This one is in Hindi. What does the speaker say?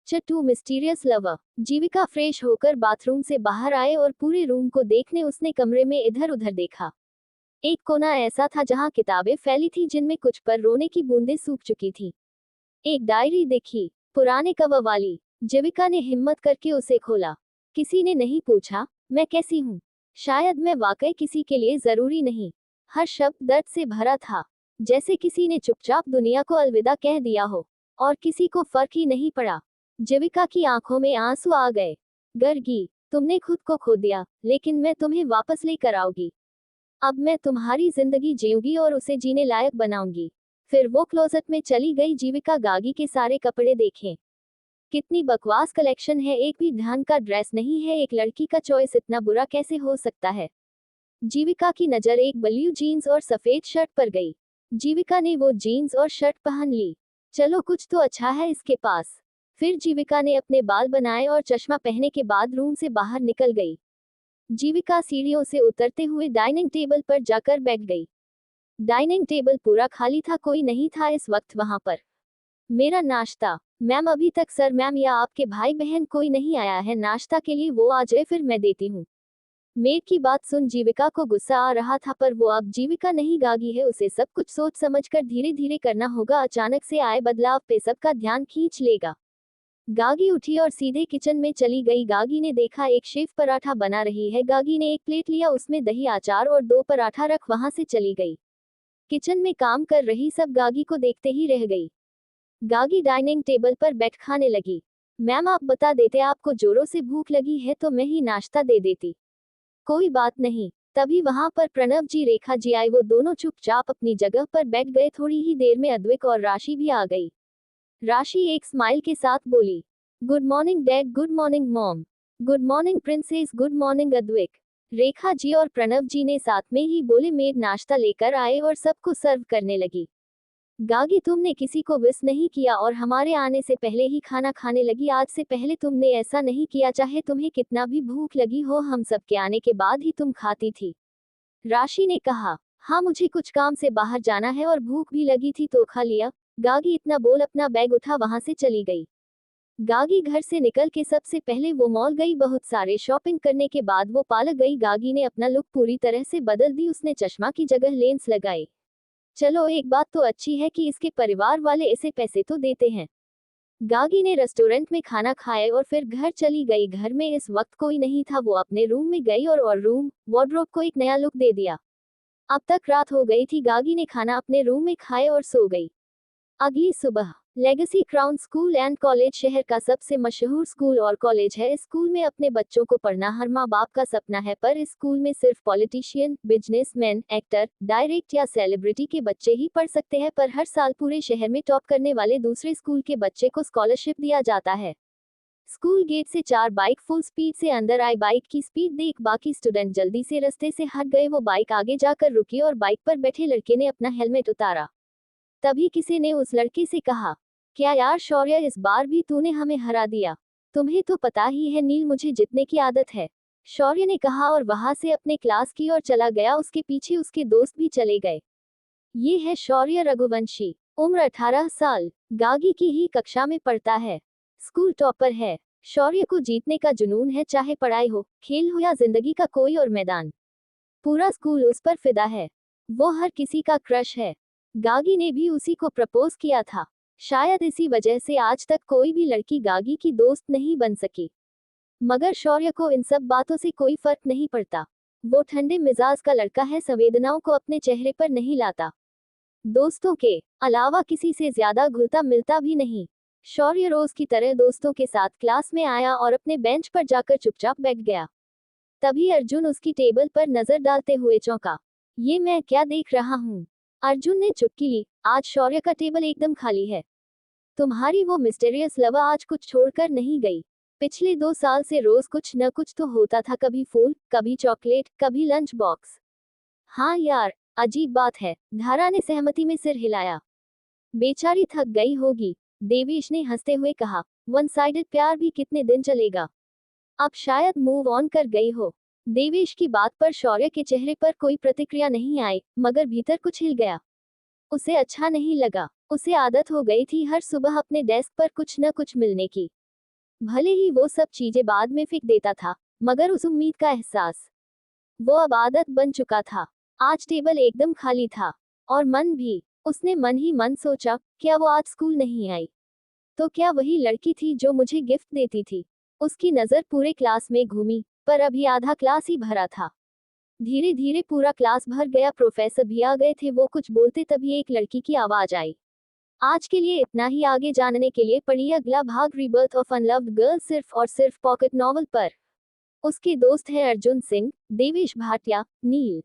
To mysterious lover. Jeevika fresh होकर बाथरूम से बाहर आए और पूरे रूम को देखने उसने कमरे में इधर उधर देखा। एक कोना ऐसा था जहां किताबें फैली थी जिनमें कुछ पर रोने की बूंदें सूख चुकी थी। एक डायरी देखी, पुराने कवर वाली। जीविका ने हिम्मत करके उसे खोला। किसी ने नहीं पूछा मैं कैसी हूँ। शायद मैं वाकई किसी के लिए जरूरी नहीं। हर शब्द दर्द से भरा था, जैसे किसी ने चुपचाप दुनिया को अलविदा कह दिया हो और किसी को फर्क ही नहीं पड़ा। जीविका की आंखों में आंसू आ गए। गर्गी, तुमने खुद को खो दिया, लेकिन मैं तुम्हें वापस लेकर आऊंगी। अब मैं तुम्हारी जिंदगी जीऊंगी और उसे जीने लायक बनाऊंगी। फिर वो क्लोजेट में चली गई। जीविका गागी के सारे कपड़े देखें। कितनी बकवास कलेक्शन है, एक भी ढंग का ड्रेस नहीं है। एक लड़की का चॉइस इतना बुरा कैसे हो सकता है। जीविका की नजर एक ब्लू जीन्स और सफेद शर्ट पर गई। जीविका ने वो जीन्स और शर्ट पहन ली। चलो कुछ तो अच्छा है इसके पास। फिर जीविका ने अपने बाल बनाए और चश्मा पहनने के बाद रूम से बाहर निकल गई। जीविका सीढ़ियों से उतरते हुए डाइनिंग टेबल पर जाकर बैठ गई। डाइनिंग टेबल पूरा खाली था, कोई नहीं था इस वक्त वहां पर। मेरा नाश्ता। मैम अभी तक सर मैम या आपके भाई बहन कोई नहीं आया है नाश्ता के लिए, वो आ जाए फिर मैं देती हूँ। मेड की बात सुन जीविका को गुस्सा आ रहा था, पर वो अब जीविका नहीं गागी है, उसे सब कुछ सोच समझकर धीरे धीरे करना होगा। अचानक से आए बदलाव पे सबका ध्यान खींच लेगा। गागी उठी और सीधे किचन में चली गई। गागी ने देखा एक शेफ पराठा बना रही है। गागी ने एक प्लेट लिया, उसमें दही अचार और 2 पराठा रख वहां से चली गई। किचन में काम कर रही सब गागी को देखते ही रह गई। गागी डाइनिंग टेबल पर बैठ खाने लगी। मैम आप बता देते, आपको जोरों से भूख लगी है तो मैं ही नाश्ता दे देती। कोई बात नहीं। तभी वहां पर प्रणव जी, रेखा जी आए। वो दोनों चुपचाप अपनी जगह पर बैठ गए। थोड़ी ही देर में अद्विक और राशि भी आ गई। राशि एक स्माइल के साथ बोली, good morning dad, good morning mom, good morning princess, good morning Advik. Rekha ji और प्रणव जी ने साथ में ही बोले। मेड नाश्ता लेकर आए और सबको सर्व करने लगी। गागी, तुमने किसी को विश नहीं किया और हमारे आने से पहले ही खाना खाने लगी। आज से पहले तुमने ऐसा नहीं किया, चाहे तुम्हें कितना भी भूख लगी हो, हम सबके आने के बाद ही तुम खाती थी। राशि ने कहा, हाँ मुझे कुछ काम से बाहर जाना है और भूख भी लगी थी तो खा लिया। गागी इतना बोल अपना बैग उठा वहां से चली गई। गागी घर से निकल के सबसे पहले वो मॉल गई। बहुत सारे शॉपिंग करने के बाद वो पार्लर गई। गागी ने अपना लुक पूरी तरह से बदल दी। उसने चश्मा की जगह लेंस लगाए। चलो एक बात तो अच्छी है कि इसके परिवार वाले इसे पैसे तो देते हैं। गागी ने रेस्टोरेंट में खाना खाया और फिर घर चली गई। घर में इस वक्त कोई नहीं था। वो अपने रूम में गई और रूम वार्डरोब को एक नया लुक दे दिया। अब तक रात हो गई थी। गागी ने खाना अपने रूम में खाए और सो गई। अगली सुबह legacy crown school and college शहर का सबसे मशहूर स्कूल और कॉलेज है। इस स्कूल में अपने बच्चों को पढ़ना हर माँ बाप का सपना है, पर इस स्कूल में सिर्फ पॉलिटिशियन, बिजनेसमैन, एक्टर, डायरेक्ट या सेलिब्रिटी के बच्चे ही पढ़ सकते हैं। पर हर साल पूरे शहर में टॉप करने वाले दूसरे स्कूल के बच्चे को स्कॉलरशिप दिया जाता है। स्कूल गेट से 4 बाइक फुल स्पीड से अंदर आई। बाइक की स्पीड देख बाकी स्टूडेंट जल्दी से रास्ते से हट गए। वो बाइक आगे जाकर रुकी और बाइक पर बैठे लड़के ने अपना हेलमेट उतारा। तभी किसी ने उस लड़के से कहा, क्या यार शौर्य, इस बार भी तूने हमें हरा दिया। तुम्हें तो पता ही है नील, मुझे जीतने की आदत है। शौर्य ने कहा और वहां से अपने क्लास की ओर चला गया। उसके पीछे उसके दोस्त भी चले गए। ये है शौर्य रघुवंशी, उम्र 18 साल, गागी की ही कक्षा में पढ़ता है, स्कूल टॉपर है। शौर्य को जीतने का जुनून है, चाहे पढ़ाई हो, खेल हो या जिंदगी का कोई और मैदान। पूरा स्कूल उस पर फिदा है। वो हर किसी का क्रश है। गागी ने भी उसी को प्रपोज किया था। शायद इसी वजह से आज तक कोई भी लड़की गागी की दोस्त नहीं बन सकी। मगर शौर्य को इन सब बातों से कोई फर्क नहीं पड़ता। वो ठंडे मिजाज का लड़का है, संवेदनाओं को अपने चेहरे पर नहीं लाता। दोस्तों के अलावा किसी से ज्यादा घुलता मिलता भी नहीं। शौर्य रोज की तरह दोस्तों के साथ क्लास में आया और अपने बेंच पर जाकर चुपचाप बैठ गया। तभी अर्जुन उसकी टेबल पर नजर डालते हुए चौंका। ये मैं क्या देख रहा हूँ। अर्जुन ने चुटकी ली। आज शौर्य का टेबल एकदम खाली है। तुम्हारी वो मिस्टीरियस लवर आज कुछ छोड़कर नहीं गई। पिछले 2 साल से रोज कुछ न कुछ तो होता था, कभी फूल, कभी चॉकलेट, कभी लंच बॉक्स। हाँ यार, अजीब बात है। धारा ने सहमति में सिर हिलाया। बेचारी थक गई होगी, देवेश ने हंसते हुए कहा। वन साइडेड प्यार भी कितने दिन चलेगा। अब शायद मूव ऑन कर गई हो। देवेश की बात पर शौर्य के चेहरे पर कोई प्रतिक्रिया नहीं आई, मगर भीतर कुछ हिल गया। उसे अच्छा नहीं लगा। उसे आदत हो गई थी हर सुबह अपने डेस्क पर कुछ न कुछ मिलने की। भले ही वो सब चीजें बाद में फेंक देता था, मगर उस उम्मीद का एहसास, वो अब आदत बन चुका था। आज टेबल एकदम खाली था, और मन भी। उसने मन ही मन सोचा, क्या वो आज स्कूल नहीं आई? तो क्या वही लड़की थी जो मुझे गिफ्ट देती थी? उसकी नजर पूरे क्लास में घूमी, पर अभी आधा क्लास ही भरा था। धीरे धीरे पूरा क्लास भर गया, प्रोफेसर भी आ गए थे। वो कुछ बोलते तभी एक लड़की की आवाज आई। आज के लिए इतना ही। आगे जानने के लिए पढ़िए अगला भाग रीबर्थ ऑफ अनलव्ड गर्ल, सिर्फ और सिर्फ पॉकेट नॉवल पर। उसके दोस्त हैं अर्जुन सिंह, देवेश भाटिया, नील।